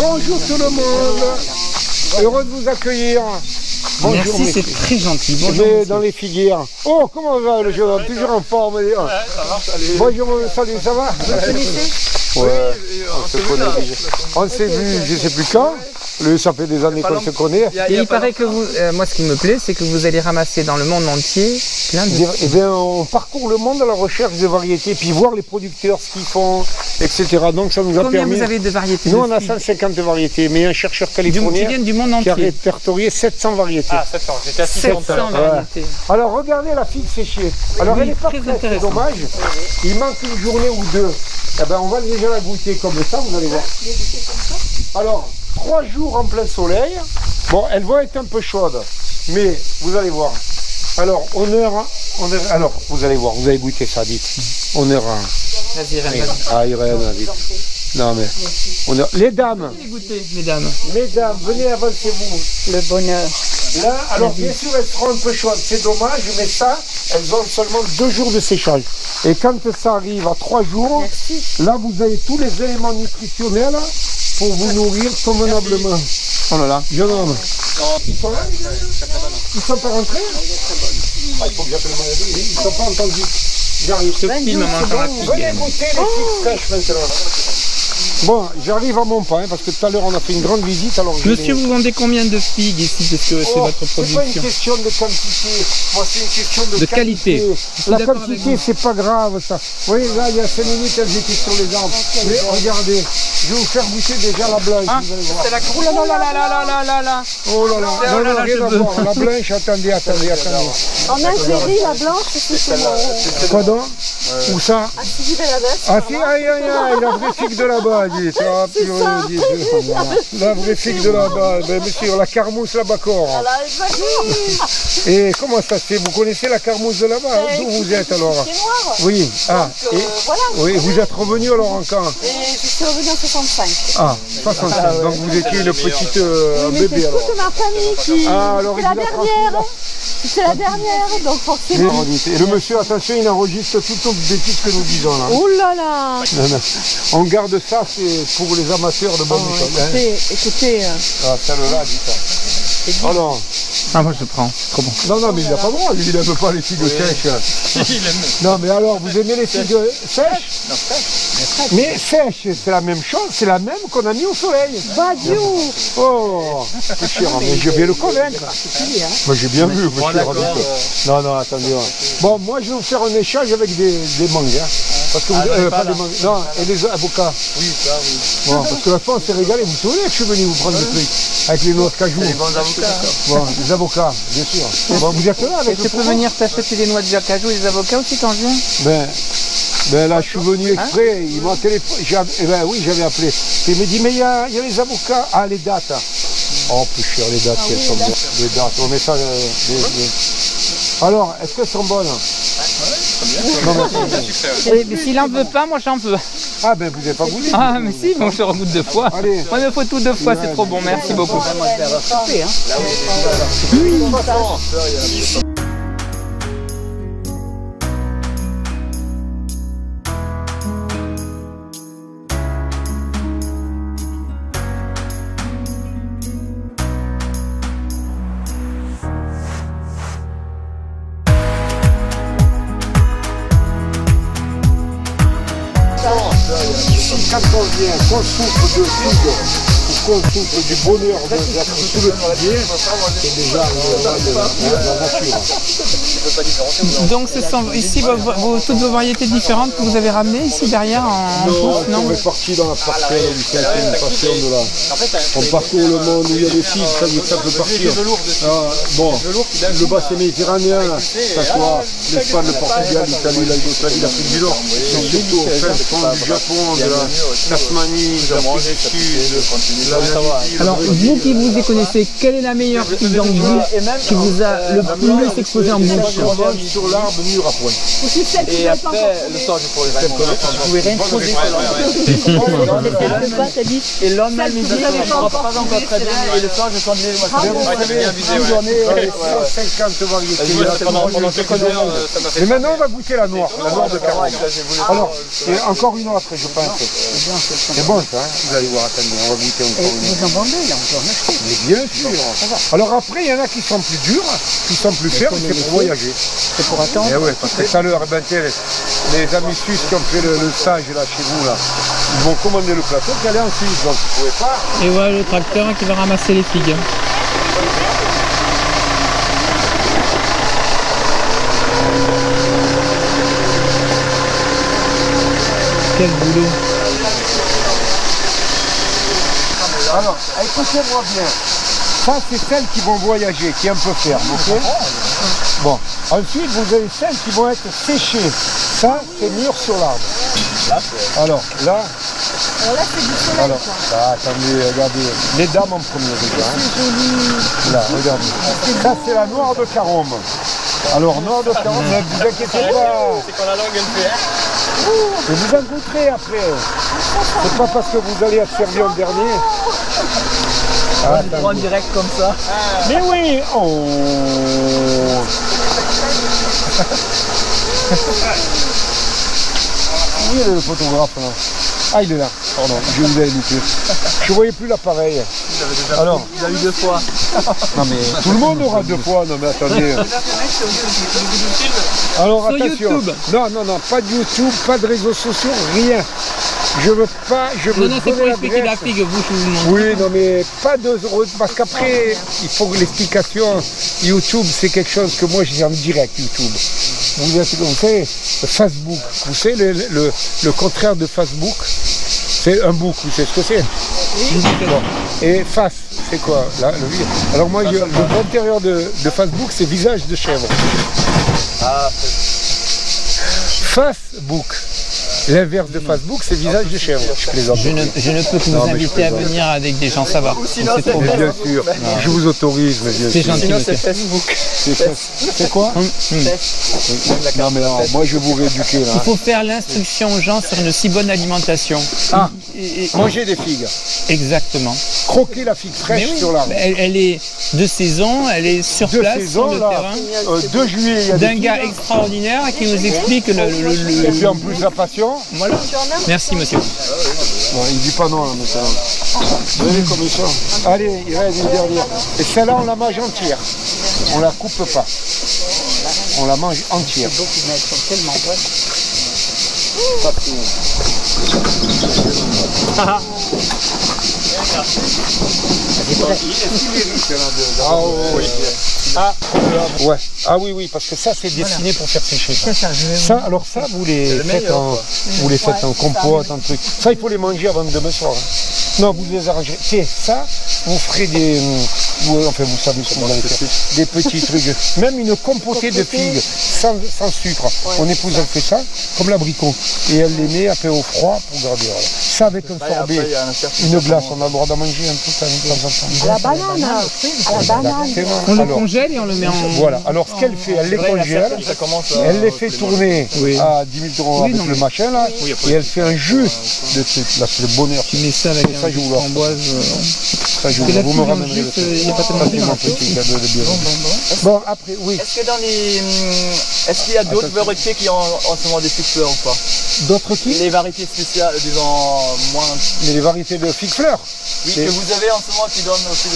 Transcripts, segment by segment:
Bonjour tout le monde. Heureux de vous accueillir. Bonjour, merci, c'est très gentil. Bonjour. Dans les filières. Oh, comment va le jeune homme? Toujours en forme. Ouais, ça marche, allez. Bonjour, salut, ça va? Vous me connaissez? Ouais, on se connaît déjà. On s'est vu, je ne sais plus quand. Ça fait des années qu'on se connaît. Et il paraît que vous, moi ce qui me plaît, c'est que vous allez ramasser dans le monde entier plein de... Eh bien, on parcourt le monde à la recherche de variétés, puis voir les producteurs, ce qu'ils font, etc. Donc ça nous a permis... Combien vous avez de variétés? Nous, on a 150 variétés, mais un chercheur californien qui vient du monde entier, qui a répertorié 700 variétés. Ah, 700, j'étais à 600 variétés. Ouais. Alors, regardez la figue séchée. Alors, elle est pas très c'est dommage. Il manque une journée ou deux. Eh ben, on va déjà la goûter comme ça, vous allez voir. Alors, 3 jours en plein soleil. Bon, elle va être un peu chaude, mais vous allez voir. Alors, alors, vous allez voir, vous allez goûter ça, dites. Honneur à... Vas-y, Irène. Ah, Irène, dites. Non, mais... Les dames. Mesdames, venez, avancez-vous. Le bonheur. Là, alors, bien sûr, elles seront un peu chaudes. C'est dommage, mais ça, elles ont seulement 2 jours de séchage. Et quand ça arrive à 3 jours, là, vous avez tous les éléments nutritionnels pour vous nourrir convenablement. Oh là là. Jeune homme. Ils sont là, les gars? Ils sont pas rentrés? Ah, il faut que j'appelle mon avis. Ils ne sont pas entendus. J'arrive. Sophie, maman, dans la figue. Venez goûter les figues fraîches maintenant. Bon, j'arrive à mon pain parce que tout à l'heure on a fait une grande visite. Alors monsieur, vous vendez combien de figues ici? Parce que c'est votre production. C'est pas une question de quantité, moi c'est une question de qualité. La quantité, c'est pas grave ça. Vous voyez, là il y a 5 minutes elles étaient sur les arbres. Mais regardez, je vais vous faire goûter déjà la blanche. Ah, c'est la... Oh là là là là là là là. Oh là là, non, rien à voir. La blanche, attendez. En Algérie, la blanche, c'est quoi donc? Où ça? À Sidi Belabès. Ah si, aïe, la vraie figue de là-bas, dites. Ah, la vraie figue de là-bas. Ben, monsieur, la carmousse là-bas, corps. Et comment ça se fait? Vous connaissez la carmousse de là-bas? D'où vous êtes alors? C'est noir. Oui. Ah, voilà. Oui, vous êtes revenu alors en quand? Je suis revenu en 65. Ah, 65. Donc vous étiez une petite bébé alors. C'est toute ma famille qui... Ah, alors c'est la dernière. C'est la dernière, donc forcément... Et le monsieur, attention, il enregistre toutes nos bêtises que nous disons là. Oh là là. Non. On garde ça, c'est pour les amateurs de bonne musique. Écoutez... Ah, celle-là, dis ça. Alors... Ah, moi je prends, trop bon. Non, mais il n'a pas le droit, lui, il n'aime pas les figues sèches. Non, mais alors, vous aimez les figues sèches? Non, sèches. Mais sèches, c'est la même chose, c'est la même qu'on a mis au soleil. Badiou. Oh, c'est sûr, mais je vais le convaincre. Moi, j'ai bien vu, monsieur. Non, attendez. Bon, moi, je vais vous faire un échange avec des mangues. Parce que vous pas des mangues. Non, et des avocats. Oui, ça, oui. Bon, parce que la fois, on s'est régalé. Vous vous souvenez que je suis venu vous prendre des trucs avec les noix de cajou? Les bons avocats. Bon, les avocats, bien sûr. Bon, vous êtes là avec tu peux venir t'acheter les noix de cajou et les avocats aussi quand je viens? Ben là, je suis venu exprès. Il m'a téléphoné. Oui, j'avais appelé. Il me dit, mais il y a les avocats. Ah, les dates. Oh, plus cher, les dates, elles sont bonnes. Les dates, on met ça. Alors, est-ce qu'elles sont bonnes? Mais s'il en veut pas, moi j'en veux. Ah ben vous n'avez pas goûté. Ah mais si, bon je regoute 2 fois. Allez. Moi il me faut tout 2 fois, c'est trop bon, merci beaucoup. Quand on vient, qu'on souffre de figues, ou qu'on souffre du bonheur d'être sous le figuier, c'est déjà la nature. Donc ce sont ici toutes vos variétés différentes que vous avez ramenées ici derrière en course, non? On est parti dans la parcelle, c'est une passion de là. On parcourt le monde où il y a des figues, ça peut partir. Bon, le bassin méditerranéen, ça soit l'Espagne, le Portugal, l'Italie, l'Australie, l'Afrique du Nord, surtout au fin fond du Japon, de la Tasmanie, de l'Afrique du Sud, Alors vous qui vous y connaissez, quelle est la meilleure figue d'Anjou qui vous a le plus exposé en bouche? sur l'arbre mûr à point. Et après, le soir, je pourrais rien. Vous pouvez rien poser. Et le lendemain, midi, je ne pas encore très bien. Et le soir, je conduis. Une journée, 50 variétés. Mais maintenant, on va goûter la noire de carotte. Alors, et encore une autre, je pense. C'est bon ça, vous allez voir, attendez, on va goûter. vous en vendez là, on peut en acheter. Mais bien sûr. Alors après, il y en a qui sont plus durs, qui sont plus fermes, c'est pour voyager. C'est pour attendre. Et ouais, parce que tout à l'heure, les amis suisses qui ont fait le stage là chez vous, là, ils vont commander le plateau qui allait en Suisse, donc vous pouvez pas. Et voilà le tracteur qui va ramasser les figues. Quel boulot. Alors, écoutez-moi bien. Ça, c'est celles qui vont voyager, qui est un peu ferme, ok? Bon. Ensuite, vous avez celles qui vont être séchées. Ça, c'est mûr sur l'arbre. Alors, là... Alors là, c'est du soleil. Alors, là, attendez, regardez. Les dames en premier, déjà. Hein. Là, regardez. Ça, c'est la noire de Carome. Alors, noire de Carome, ne vous inquiétez pas. C'est quand la langue elle fait. Et vous en goûterez après. C'est pas parce que vous allez être servi en dernier. Ah, on prend direct comme ça. Mais oui. Oh. Où est le photographe là? Ah, il est là, pardon, je vous avais loupé. Je ne voyais plus l'appareil. Alors, il a eu 2 fois. Non mais tout le monde aura 2 fois, non mais attendez. Alors Sur attention. YouTube. Non, pas de YouTube, pas de réseaux sociaux, rien. Je veux pas, je veux Non, c'est pour expliquer la figue, vous, je vous montre. Oui, non mais pas 2 euros, parce qu'après, il faut que l'explication, YouTube, c'est quelque chose que moi j'ai en direct, YouTube. Vous savez, Facebook, vous savez le contraire de Facebook, c'est un book, vous savez ce que c'est? Oui. Bon. Et face, c'est quoi là, alors moi, l'intérieur de Facebook, c'est visage de chèvre. Ah, Facebook. L'inverse de Facebook, c'est visage de chèvre. Je ne peux que vous inviter à venir avec des gens savants. Sinon, Mais bien sûr, je vous autorise, mais bien C'est sûr. gentil, sinon monsieur. c'est Facebook. C'est quoi? Non mais alors, moi je vais vous rééduquer là. Il faut faire l'instruction aux gens sur une si bonne alimentation. Ah, Et- manger des figues. Exactement. Croquer la figue fraîche Mais oui, sur l'arbre. elle est de saison, elle est sur De place, saison, sur le là, terrain. 2 juillet, il y a des D'un gars figues. extraordinaire qui nous explique Et puis en plus la passion. Voilà. Merci, monsieur. Bon, il dit pas non là maintenant. Vous voyez comme ils sont. Allez, il reste une dernière. Et celle-là, on la mange entière. On la coupe pas. On la mange entière. Mais elles sont tellement bonnes. Pas tout. Ouais. Ah oui, parce que ça c'est destiné pour faire sécher. Ça, alors ça, vous les faites en compote, en truc. Ça, il faut les manger avant demain soir. Hein. Non, vous les arrangez. C'est ça, vous ferez des... enfin, vous savez ce que vous allez faire. Des petits trucs. Même une compotée de figues sans sucre. Mon épouse, elle fait ça, comme l'abricot. Et elle les met après au froid pour garder. Voilà. Ça avec un sorbet, une glace, on a le droit d'en manger un peu de temps en temps. La banane, la banane. On le Alors, congèle et on le met en... voilà, alors ce qu'elle fait, elle les congèle, elle les fait tourner à 10 000 € avec le machin là, et elle fait un jus de trucs. Là, c'est le bonheur. Tu mets ça avec Ça, un je jus vous de l'offre. framboise. Ça, je Parce que la vous me figue en ramènerez jus, le truc. il n'y a pas tellement Ça, de c'est fibres. mon petit cadeau de bienvenue. Bon, après, oui. Est-ce que dans les... Est-ce qu'il y a d'autres variétés qui ont en ce moment des figues fleurs ou pas? D'autres qui? Les variétés spéciales, disons, moins... Mais les variétés de figues fleurs. Oui, que vous avez en ce moment qui donnent aussi...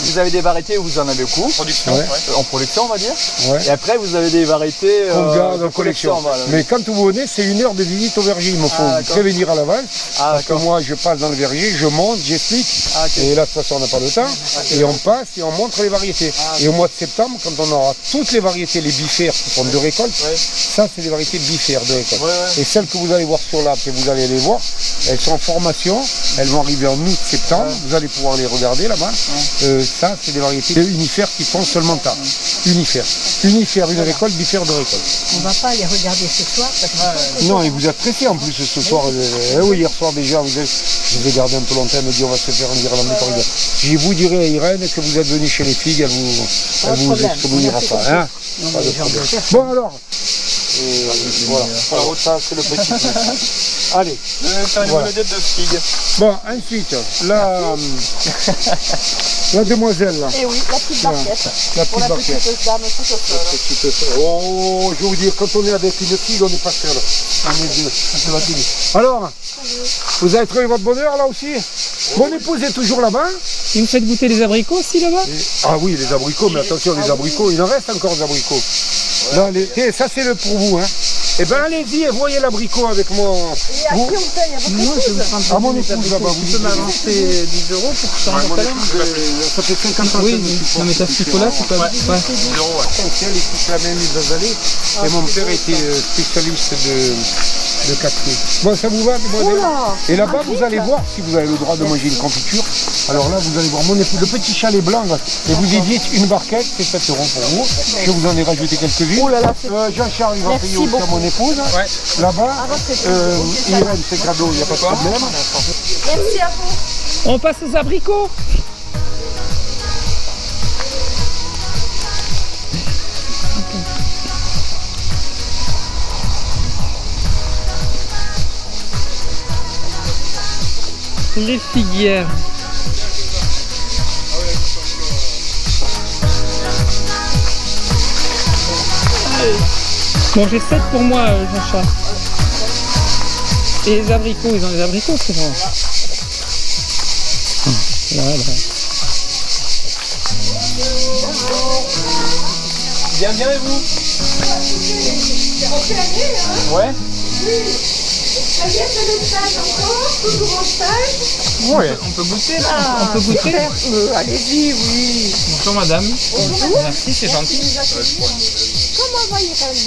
vous avez des variétés où vous en avez beaucoup. Production, ouais. En production, on va dire. Ouais. Et après, vous avez des variétés On garde de en collection. voilà. Mais quand vous venez, c'est 1 heure de visite au verger. Il me faut Ah, vous prévenir à l'avance. Ah, Parce que d'accord. moi, je passe dans le verger, je monte, j'explique. Ah, ok. Et là, de toute façon, on n'a pas de temps. Et on passe et on montre les variétés. Et au mois de septembre, quand on aura toutes les variétés, les bifères qui sont de récolte, ça, c'est des variétés bifères de récolte. Et celles que vous allez voir sur l'arbre, et vous allez les voir, elles sont en formation. Elles vont arriver en août, septembre. Vous allez pouvoir les regarder là-bas. Ça, c'est des variétés unifères qui font seulement tard. Unifères. Unifères, une récolte, bifère de récolte. On va pas les regarder ce soir parce que Non, et vous êtes pressé en plus ce soir. Oui, hier soir déjà, je vous ai gardé un peu longtemps, elle me dit on va se faire un irlandais par hier. Je vous dirai à Irène que vous êtes venu chez les filles, elle vous excommuniera pas. Hein, pas de problème. Bon alors, voilà, ça c'est le petit truc. Allez, voilà. de figues. Bon, ensuite, la demoiselle là. Eh oui, la petite barquette. La Pour petite la barquette. petite dame toute seule. Oh, je vais vous dire, quand on est avec une fille, on n'est pas seul. On est deux. Alors, Vous avez trouvé votre bonheur là aussi? Mon épouse est toujours là-bas. Et vous faites goûter les abricots aussi là-bas? Ah oui, les abricots, mais attention, les abricots, il en reste encore des abricots. Là, ça c'est le pour vous. Hein. Eh bien allez-y et voyez l'abricot avec moi. Et à qui on paye? À votre épouse? À mon épouse là-bas. Tu peux m'avancer 10 euros pour que je t'en tout à l'heure? Ça fait 50 ans. Oui, non mais ta là, c'est pas... Ouais. Elle écoute la même mise à aller. Et mon père était spécialiste de café. Bon, ça vous va, demoiselle? Et là-bas, vous allez voir, si vous avez le droit de manger une confiture. Alors là, vous allez voir mon épouse, le petit chalet blanc. Là, et vous y dites une barquette, c'est 7 euros pour vous. Je vous en ai rajouté quelques-unes. Jean-Charles, il va payer aussi à mon épouse. Ouais. Là-bas, Irène, c'est cadeau, il n'y a pas de problème. Merci à vous. On passe aux abricots. Les figuières. Bon, j'ai 7 pour moi, Jean-Charles. Et les abricots, ils ont des abricots, c'est vrai. Voilà. Bien et vous? Ouais. Oui. On peut goûter là? On peut goûter? Allez-y, oui. Bonjour madame. Bonjour. Merci, c'est gentil. Comment va Irène?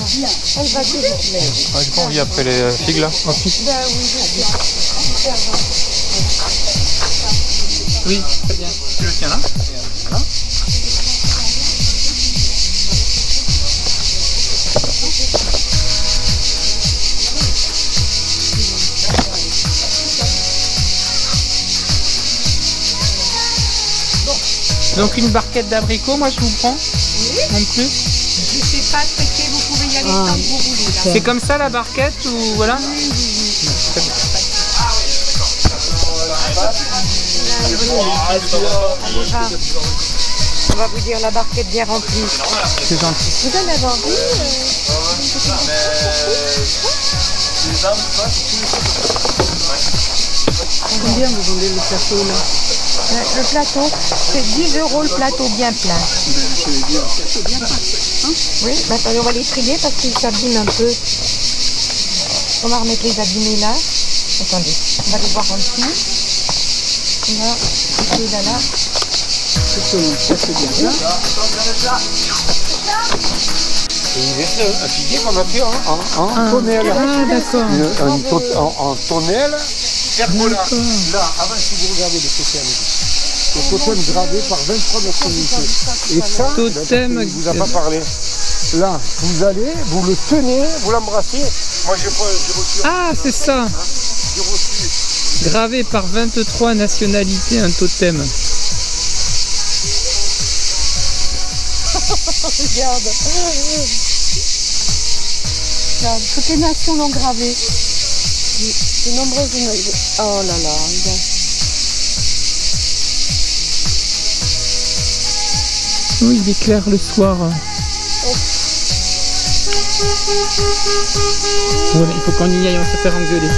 Elle va toujours bien. Je pense qu'il y a après les figues là. Ben oui, je sais. Oui, très bien. Tu le tiens là? Voilà. Donc une barquette d'abricots, moi je vous prends. Oui. En plus. Je sais pas traiter, vous pouvez y aller tant que vous voulez. C'est comme ça la barquette ou voilà? Oui. On va vous dire la barquette bien remplie. C'est gentil. Vous en avez envie Combien vous vendez le plateau là? Le plateau, c'est 10 euros le plateau bien plein. Je vais dire le plateau bien plein. Hein? Oui, attendez, on va les trier parce qu'ils s'abîment un peu. On va remettre les abîmés là. Attendez, on va les voir en dessous. Là, et là. Ça c'est bien ça. Et un figuier qu'on a fait en tonnelle. Ah d'accord. En tonnelle. Pergola. Là, avant si vous regardez le totem gravé par 23 nationalités. Et ça, totem, il ne vous a pas parlé. Là, vous allez, vous le tenez, vous l'embrassez. Moi, j'ai reçu. Ah, c'est ça. J'ai reçu. Gravé par 23 nationalités, un totem. Regarde. Regarde, toutes les nations l'ont gravé. De nombreuses images. Oh là là, regarde. Oui, il éclaire le soir. Voilà, il faut qu'on y aille, on se faire engueuler.